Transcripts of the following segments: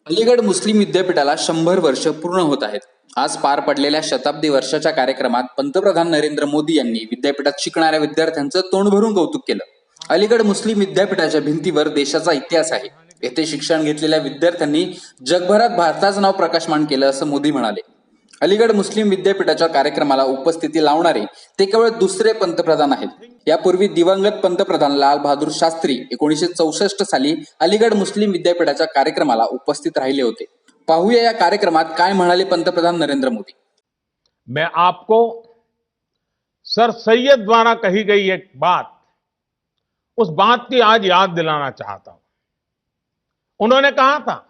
अलीगढ मुस्लिम विद्यापीठाला 100 वर्ष पूर्ण होत आहेत. आज पार पडलेल्या शताब्दी वर्षाच्या कार्यक्रमात पंतप्रधान नरेंद्र मोदी यांनी विद्यापीठात शिकणाऱ्या विद्यार्थ्यांचं तोंड भरून कौतुक केलं. अलीगढ मुस्लिम विद्यापीठाच्या भिंतीवर देशाचा इतिहास आहे. येथे शिक्षण घेतलेल्या विद्यार्थ्यांनी जगभरात भारताचं नाव प्रकाशमान केलं असं मोदी म्हणाले. अलीगढ मुस्लिम विद्यापीठाच्या कार्यक्रमाला उपस्थिती लावणारे ते केवळ दुसरे पंतप्रधान आहेत. यापूर्वी दिवंगत पंतप्रधान लाल बहादूर शास्त्री 1964 साली अलीगढ मुस्लिम विद्यापीठाच्या कार्यक्रमाला उपस्थित राहिले होते. पाहूया या कार्यक्रमात काय म्हणाले पंतप्रधान नरेंद्र मोदी. मैं आपको सर सैयद द्वारा कही गई एक बात, उस बात की आज याद दिलाना चाहता हूं। उन्होंने कहा था,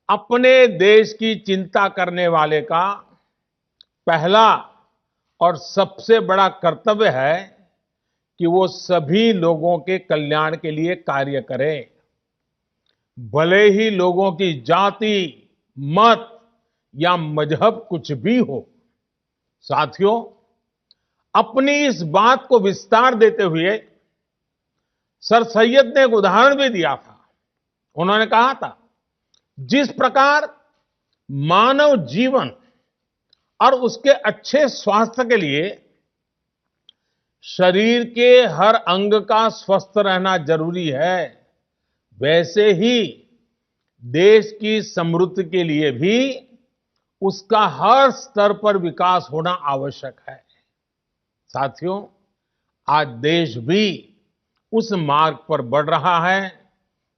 अपने देश की चिंता करने वाले का पहला और सबसे बड़ा कर्तव्य है कि वो सभी लोगों के कल्याण के लिए कार्य करे। भले ही लोगों की जाति, मत या मजहब कुछ भी हो। साथियों, अपनी इस बात को विस्तार देते हुए सर सैयद ने एक उदाहरण भी दिया था। उन्होंने कहा था, जिस प्रकार मानव जीवन और उसके अच्छे स्वास्थ्य के लिए शरीर के हर अंग का स्वस्थ रहना जरूरी है, वैसे ही देश की समृद्धि के लिए भी उसका हर स्तर पर विकास होना आवश्यक है। साथियों, आज देश भी उस मार्ग पर बढ़ रहा है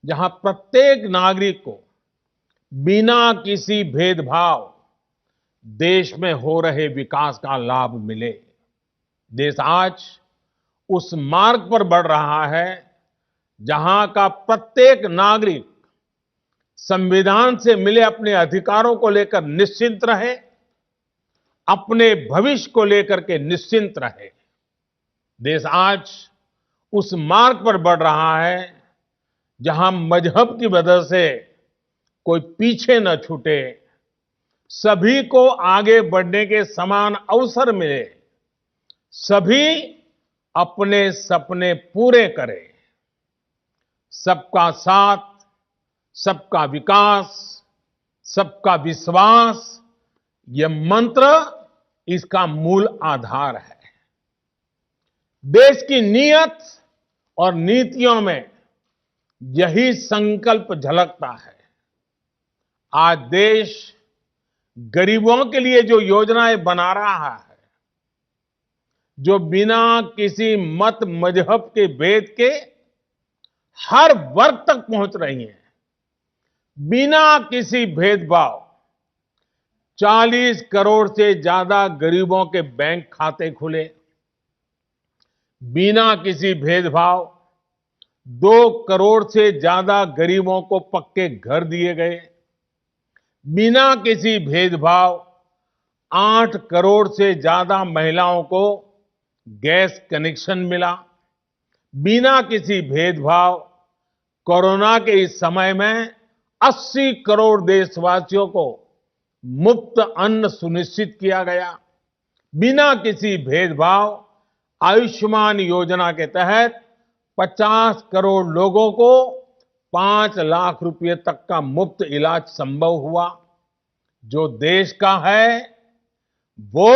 जहां प्रत्येक नागरिक को बिना किसी भेदभाव देश में हो रहे विकास का लाभ मिले। देश आज उस मार्ग पर बढ़ रहा है जहां का प्रत्येक नागरिक संविधान से मिले अपने अधिकारों को लेकर निश्चिंत रहे, अपने भविष्य को लेकर के निश्चिंत रहे। देश आज उस मार्ग पर बढ़ रहा है जहां मजहब की वजह से कोई पीछे न छूटे, सभी को आगे बढ़ने के समान अवसर मिले, सभी अपने सपने पूरे करें। सबका साथ, सबका विकास, सबका विश्वास, यह मंत्र इसका मूल आधार है। देश की नीयत और नीतियों में यही संकल्प झलकता है। आज देश गरीबों के लिए जो योजनाएं बना रहा है, जो बिना किसी मत मजहब के भेद के हर वर्ग तक पहुंच रही हैं, बिना किसी भेदभाव 40 करोड़ से ज्यादा गरीबों के बैंक खाते खुले, बिना किसी भेदभाव 2 करोड़ से ज्यादा गरीबों को पक्के घर दिए गए, बिना किसी भेदभाव 8 करोड़ से ज्यादा महिलाओं को गैस कनेक्शन मिला, बिना किसी भेदभाव कोरोना के इस समय में 80 करोड़ देशवासियों को मुफ्त अन्न सुनिश्चित किया गया, बिना किसी भेदभाव आयुष्मान योजना के तहत 50 करोड़ लोगों को 5 लाख रुपए तक का मुफ्त इलाज संभव हुआ। जो देश का है वो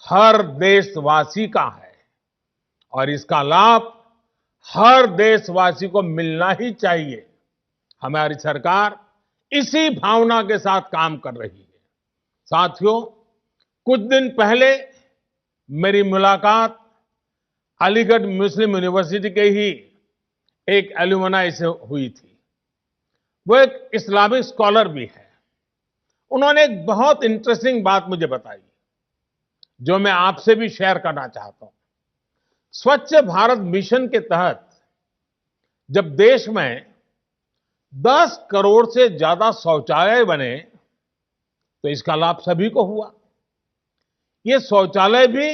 हर देशवासी का है और इसका लाभ हर देशवासी को मिलना ही चाहिए। हमारी सरकार इसी भावना के साथ काम कर रही है। साथियों, कुछ दिन पहले मेरी मुलाकात अलीगढ़ मुस्लिम यूनिवर्सिटी के ही एक एल्यूमनाई से हुई थी। वो एक इस्लामिक स्कॉलर भी है। उन्होंने एक बहुत इंटरेस्टिंग बात मुझे बताई, जो मैं आपसे भी शेयर करना चाहता हूं। स्वच्छ भारत मिशन के तहत जब देश में 10 करोड़ से ज्यादा शौचालय बने तो इसका लाभ सभी को हुआ। ये शौचालय भी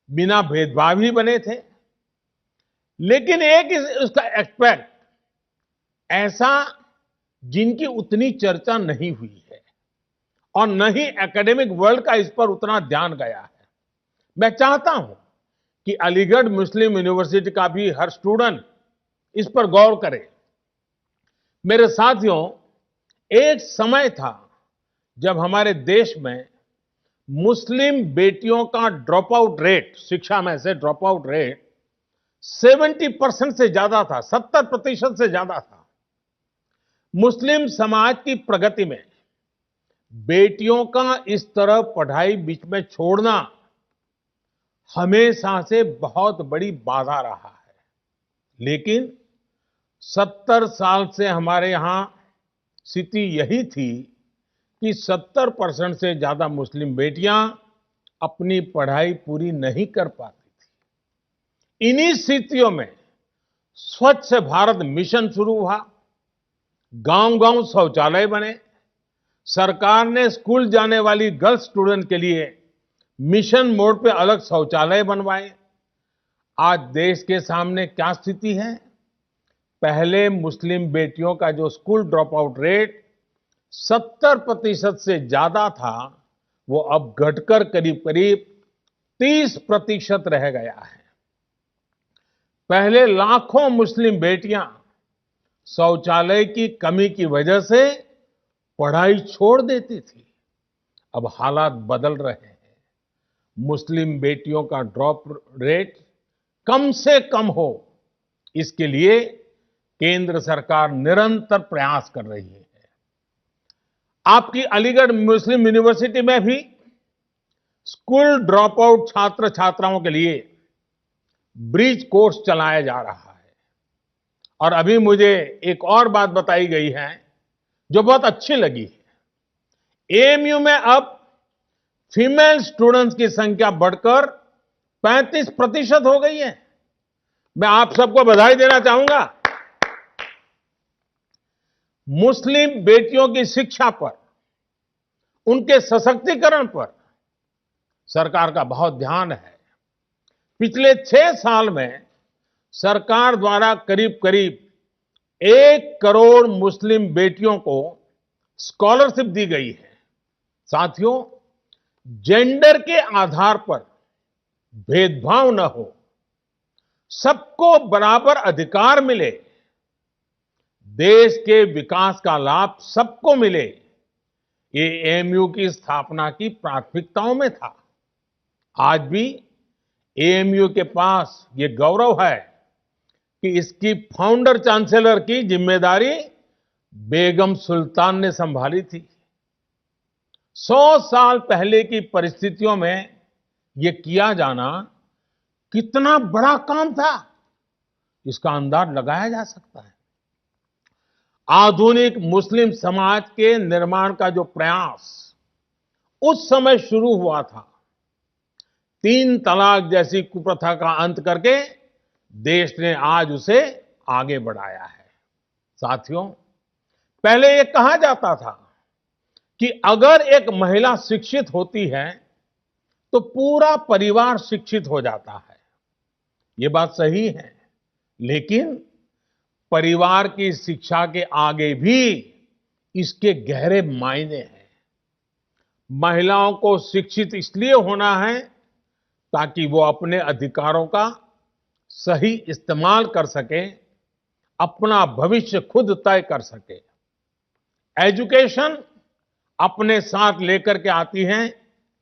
बिना भेदभाव ही बने थे, लेकिन एक उसका एस्पेक्ट ऐसा जिनकी उतनी चर्चा नहीं हुई है और न ही एकेडमिक वर्ल्ड का इस पर उतना ध्यान गया है। मैं चाहता हूं कि अलीगढ़ मुस्लिम यूनिवर्सिटी का भी हर स्टूडेंट इस पर गौर करे। मेरे साथियों, एक समय था जब हमारे देश में मुस्लिम बेटियों का ड्रॉप आउट रेट, शिक्षा में से ड्रॉप आउट रेट 70% से ज्यादा था, 70% से ज्यादा था। मुस्लिम समाज की प्रगति में बेटियों का इस तरह पढ़ाई बीच में छोड़ना हमेशा से बहुत बड़ी बाधा रहा है। लेकिन 70 साल से हमारे यहां स्थिति यही थी कि 70% से ज्यादा मुस्लिम बेटियां अपनी पढ़ाई पूरी नहीं कर पाती थी। इन्हीं स्थितियों में स्वच्छ भारत मिशन शुरू हुआ, गांव-गांव शौचालय बने, सरकार ने स्कूल जाने वाली गर्ल्स स्टूडेंट के लिए मिशन मोड पे अलग शौचालय बनवाए। आज देश के सामने क्या स्थिति है? पहले मुस्लिम बेटियों का जो स्कूल ड्रॉप आउट रेट 70% से ज्यादा था, वो अब घटकर करीब करीब 30% रह गया है। पहले लाखों मुस्लिम बेटियां शौचालय की कमी की वजह से पढ़ाई छोड़ देती थी। अब हालात बदल रहे हैं। मुस्लिम बेटियों का ड्रॉप रेट कम से कम हो, इसके लिए केंद्र सरकार निरंतर प्रयास कर रही है। आपकी अलीगढ़ मुस्लिम यूनिवर्सिटी में भी स्कूल ड्रॉप आउट छात्र छात्राओं के लिए ब्रिज कोर्स चलाया जा रहा है। और अभी मुझे एक और बात बताई गई है जो बहुत अच्छी लगी है। एएमयू में अब फीमेल स्टूडेंट्स की संख्या बढ़कर 35% हो गई है। मैं आप सबको बधाई देना चाहूंगा। मुस्लिम बेटियों की शिक्षा पर, उनके सशक्तिकरण पर सरकार का बहुत ध्यान है। पिछले 6 साल में सरकार द्वारा करीब करीब 1 करोड़ मुस्लिम बेटियों को स्कॉलरशिप दी गई है। साथियों, जेंडर के आधार पर भेदभाव न हो, सबको बराबर अधिकार मिले, देश के विकास का लाभ सबको मिले, ये एएमयू की स्थापना की प्राथमिकताओं में था। आज भी एएमयू के पास ये गौरव है कि इसकी फाउंडर चांसलर की जिम्मेदारी बेगम सुल्तान ने संभाली थी। 100 साल पहले की परिस्थितियों में ये किया जाना कितना बड़ा काम था, इसका अंदाज लगाया जा सकता है। आधुनिक मुस्लिम समाज के निर्माण का जो प्रयास उस समय शुरू हुआ था, 3 तलाक जैसी कुप्रथा का अंत करके देश ने आज उसे आगे बढ़ाया है। साथियों, पहले ये कहा जाता था कि अगर एक महिला शिक्षित होती है तो पूरा परिवार शिक्षित हो जाता है। ये बात सही है, लेकिन परिवार की शिक्षा के आगे भी इसके गहरे मायने हैं। महिलाओं को शिक्षित इसलिए होना है ताकि वो अपने अधिकारों का सही इस्तेमाल कर सके, अपना भविष्य खुद तय कर सके। एजुकेशन अपने साथ लेकर के आती है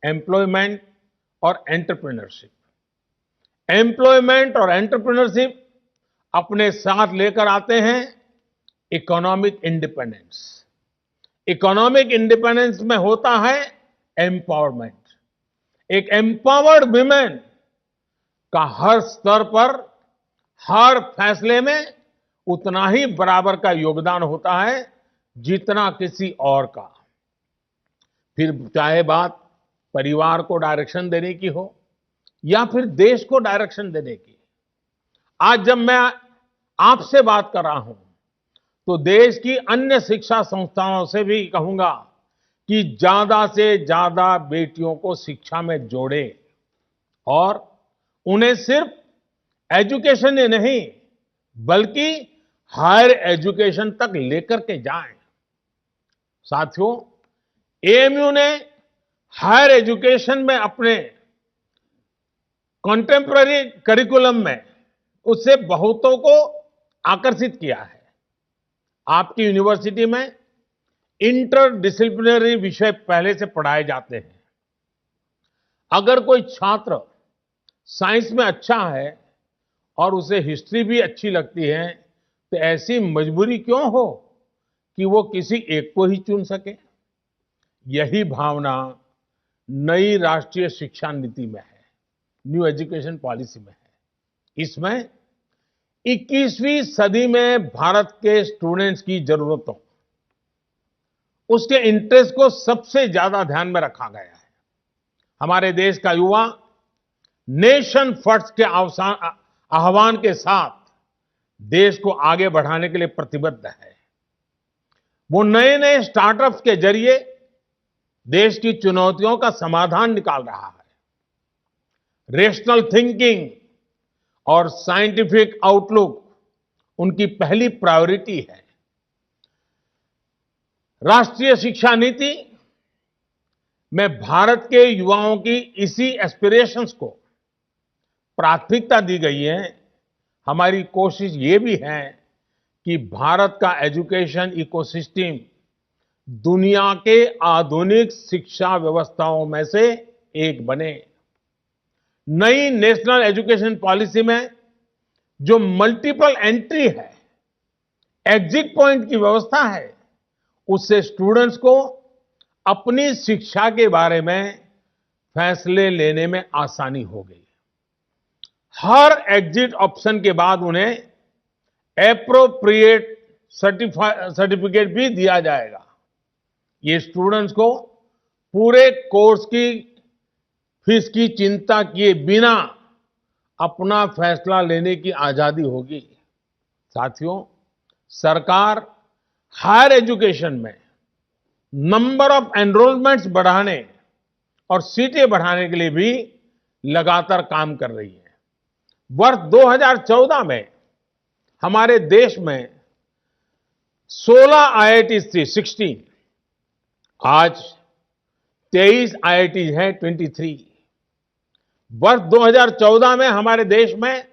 एम्प्लॉयमेंट और एंटरप्रेन्योरशिप। एम्प्लॉयमेंट और एंटरप्रेन्योरशिप अपने साथ लेकर आते हैं इकोनॉमिक इंडिपेंडेंस। इकोनॉमिक इंडिपेंडेंस में होता है एम्पावरमेंट। एक एम्पावर्ड वुमेन का हर स्तर पर, हर फैसले में उतना ही बराबर का योगदान होता है जितना किसी और का। फिर चाहे बात परिवार को डायरेक्शन देने की हो या फिर देश को डायरेक्शन देने की। आज जब मैं आपसे बात कर रहा हूं तो देश की अन्य शिक्षा संस्थाओं से भी कहूंगा कि ज्यादा से ज्यादा बेटियों को शिक्षा में जोड़े और उन्हें सिर्फ एजुकेशन ही नहीं बल्कि हायर एजुकेशन तक लेकर के जाएं। साथियों, एएमयू ने हायर एजुकेशन में अपने कंटेम्पररी करिकुलम में उससे बहुतों को आकर्षित किया है। आपकी यूनिवर्सिटी में इंटर डिसिप्लिनरी विषय पहले से पढ़ाए जाते हैं। अगर कोई छात्र साइंस में अच्छा है और उसे हिस्ट्री भी अच्छी लगती है, तो ऐसी मजबूरी क्यों हो कि वो किसी एक को ही चुन सके। यही भावना नई राष्ट्रीय शिक्षा नीति में है, न्यू एजुकेशन पॉलिसी में है। इसमें 21वीं सदी में भारत के स्टूडेंट्स की जरूरतों, उसके इंटरेस्ट को सबसे ज्यादा ध्यान में रखा गया है। हमारे देश का युवा नेशन फर्स्ट के आह्वान के साथ देश को आगे बढ़ाने के लिए प्रतिबद्ध है। वो नए नए स्टार्टअप्स के जरिए देश की चुनौतियों का समाधान निकाल रहा है। रेशनल थिंकिंग और साइंटिफिक आउटलुक उनकी पहली प्रायोरिटी है। राष्ट्रीय शिक्षा नीति में भारत के युवाओं की इसी एस्पिरेशंस को प्राथमिकता दी गई है। हमारी कोशिश ये भी है कि भारत का एजुकेशन इकोसिस्टम दुनिया के आधुनिक शिक्षा व्यवस्थाओं में से एक बने। नई नेशनल एजुकेशन पॉलिसी में जो मल्टीपल एंट्री है, एग्जिट पॉइंट की व्यवस्था है, उससे स्टूडेंट्स को अपनी शिक्षा के बारे में फैसले लेने में आसानी हो गई। हर एग्जिट ऑप्शन के बाद उन्हें एप्रोप्रिएट सर्टिफिकेट भी दिया जाएगा। ये स्टूडेंट्स को पूरे कोर्स की फीस की चिंता किए बिना अपना फैसला लेने की आजादी होगी। साथियों, सरकार हायर एजुकेशन में नंबर ऑफ एनरोलमेंट्स बढ़ाने और सीटें बढ़ाने के लिए भी लगातार काम कर रही है। वर्ष 2014 में हमारे देश में 16 आईआईटी थी, 16। आज 23 आईआईटी हैं, 23। वर्ष 2014 में हमारे देश में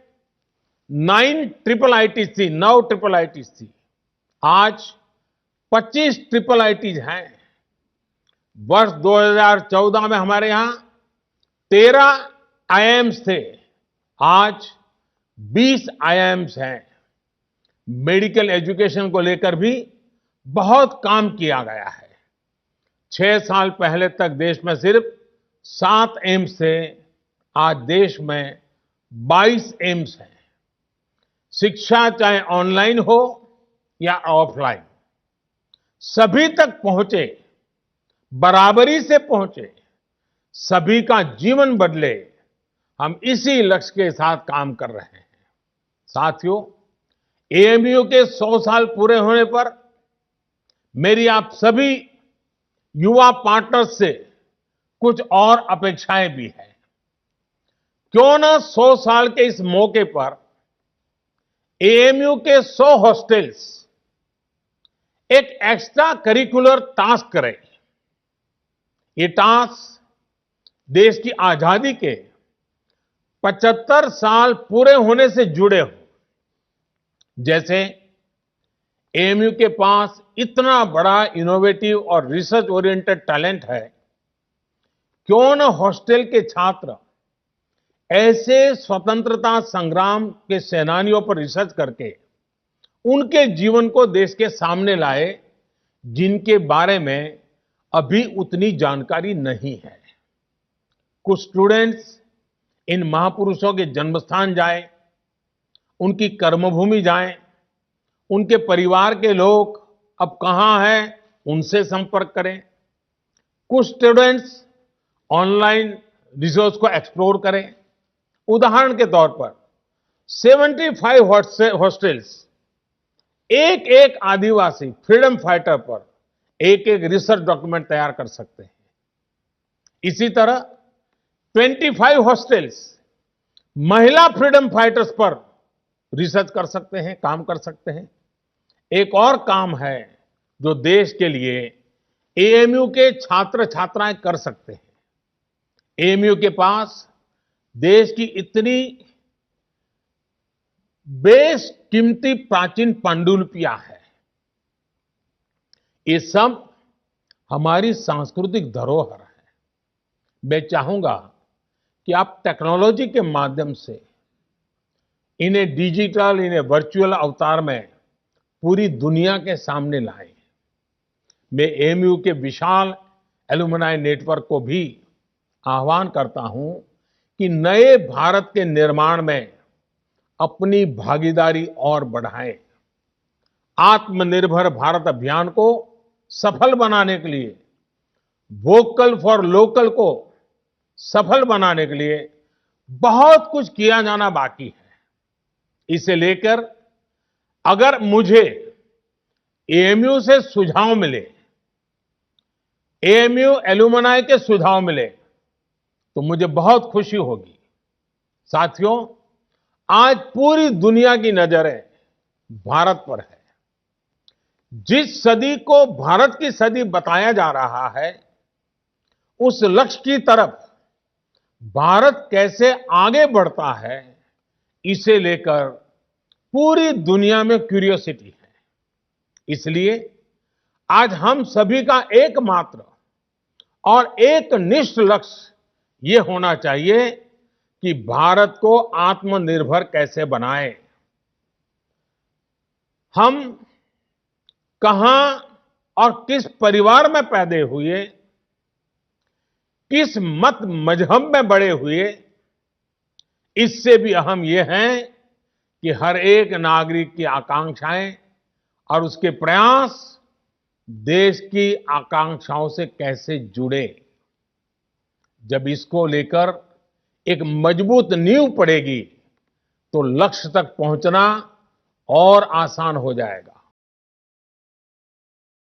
9 ट्रिपल आईटी थी, 9 ट्रिपल आईटी थी। आज 25 ट्रिपल आईटीज हैं। वर्ष 2014 में हमारे यहां 13 आईआईएम्स थे, आज 20 आईआईएम्स हैं। मेडिकल एजुकेशन को लेकर भी बहुत काम किया गया है। 6 साल पहले तक देश में सिर्फ 7 एम्स थे, आज देश में 22 एम्स हैं। शिक्षा चाहे ऑनलाइन हो या ऑफलाइन, सभी तक पहुंचे, बराबरी से पहुंचे, सभी का जीवन बदले, हम इसी लक्ष्य के साथ काम कर रहे हैं। साथियों, एएमयू के 100 साल पूरे होने पर मेरी आप सभी युवा पार्टनर्स से कुछ और अपेक्षाएं भी हैं। क्यों ना 100 साल के इस मौके पर एएमयू के 100 हॉस्टल्स एक एक्स्ट्रा करिकुलर टास्क करें। ये टास्क देश की आजादी के 75 साल पूरे होने से जुड़े हो। जैसे एएमयू के पास इतना बड़ा इनोवेटिव और रिसर्च ओरिएंटेड टैलेंट है, क्यों न हॉस्टल के छात्र ऐसे स्वतंत्रता संग्राम के सेनानियों पर रिसर्च करके उनके जीवन को देश के सामने लाए, जिनके बारे में अभी उतनी जानकारी नहीं है। कुछ स्टूडेंट्स इन महापुरुषों के जन्मस्थान जाएं, उनकी कर्मभूमि जाएं, उनके परिवार के लोग अब कहां हैं, उनसे संपर्क करें। कुछ स्टूडेंट्स ऑनलाइन रिसोर्स को एक्सप्लोर करें। उदाहरण के तौर पर 75 हॉस्टल्स एक एक आदिवासी फ्रीडम फाइटर पर एक एक रिसर्च डॉक्यूमेंट तैयार कर सकते हैं। इसी तरह 25 हॉस्टल्स महिला फ्रीडम फाइटर्स पर रिसर्च कर सकते हैं, काम कर सकते हैं। एक और काम है जो देश के लिए एएमयू के छात्र छात्राएं कर सकते हैं। एएमयू के पास देश की इतनी बेशकीमती प्राचीन पांडुलिपियां हैं। ये सब हमारी सांस्कृतिक धरोहर है। मैं चाहूंगा कि आप टेक्नोलॉजी के माध्यम से इन्हें डिजिटल, इन्हें वर्चुअल अवतार में पूरी दुनिया के सामने लाएं। मैं एएमयू के विशाल एलुमनाई नेटवर्क को भी आह्वान करता हूं कि नए भारत के निर्माण में अपनी भागीदारी और बढ़ाएं। आत्मनिर्भर भारत अभियान को सफल बनाने के लिए, वोकल फॉर लोकल को सफल बनाने के लिए बहुत कुछ किया जाना बाकी है। इसे लेकर अगर मुझे एएमयू से सुझाव मिले, एएमयू एलुमनाई के सुझाव मिले, तो मुझे बहुत खुशी होगी। साथियों, आज पूरी दुनिया की नजरें भारत पर है। जिस सदी को भारत की सदी बताया जा रहा है, उस लक्ष्य की तरफ भारत कैसे आगे बढ़ता है, इसे लेकर पूरी दुनिया में क्यूरियोसिटी है। इसलिए आज हम सभी का एकमात्र और एक निष्ठ लक्ष्य ये होना चाहिए कि भारत को आत्मनिर्भर कैसे बनाएं। हम कहां और किस परिवार में पैदा हुए, किस मत मजहब में बड़े हुए, इससे भी अहम यह है कि हर एक नागरिक की आकांक्षाएं और उसके प्रयास देश की आकांक्षाओं से कैसे जुड़े। जब इसको लेकर एक मजबूत नींव पड़ेगी, तो लक्ष्य तक पहुंचना और आसान हो जाएगा।